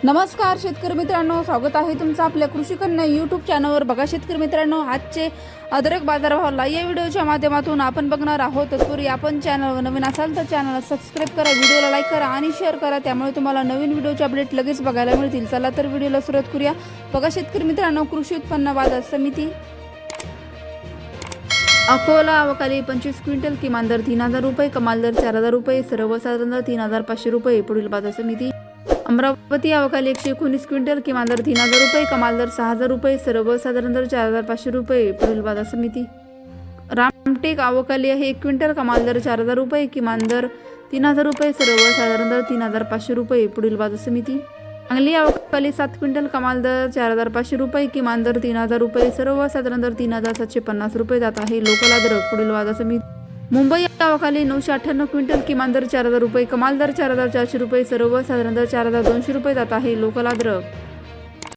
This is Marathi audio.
नमस्कार शेतकरी मित्रांनो, स्वागत आहे तुमचं आपल्या कृषी कन्या यूट्यूब चॅनलवर। बघा शेतकरी मित्रांनो, आजचे अद्रक बाजारभाव या व्हिडिओच्या माध्यमातून आपण बघणार आहोत। तत्पूर्वी आपण चॅनलवर नवीन असाल तर चॅनलला सबस्क्राईब करा, व्हिडिओला लाईक करा आणि शेअर करा, त्यामुळे तुम्हाला नवीन व्हिडिओचे अपडेट लगेच बघायला मिळतील। चला तर व्हिडिओला सुरुवात करूया। बघा शेतकरी मित्रांनो, कृषी उत्पन्न बाजार समिती अकोला अवकाली 25 क्विंटल, किमान दर 3000 रुपये, कमाल दर 4000 रुपये, सर्वसाधारण दर 3500 रुपये। पुढील बाजार समिती अमरावती अवकाली 119 क्विंटल, किमान दर 3000 रुपये, कमाल दर 6000 रुपये, सर्वसाधारण दर 4500 रुपये। पुढील बाजार समिती रामटेक अवकाली आहे 1 क्विंटल, कमाल दर 4000 रुपये, किमान दर 3000 रुपये, सर्वसाधारण दर 3500 रुपये। पुढील बाजार समिती सांगली अवकाली 7 क्विंटल, कमाल दर 4500 रुपये, किमान दर 3000 रुपये, सर्वसाधारण दर 3750 रुपये जात आहे लोकल अद्रक। पुढील बाजार समिती मुंबई अवकाली 998 क्विंटल, किमान दर 4000 रुपये, कमाल दर 4400 रुपये, सर्वसाधारण दर 4200 रुपये जात आहे लोकल अद्रक।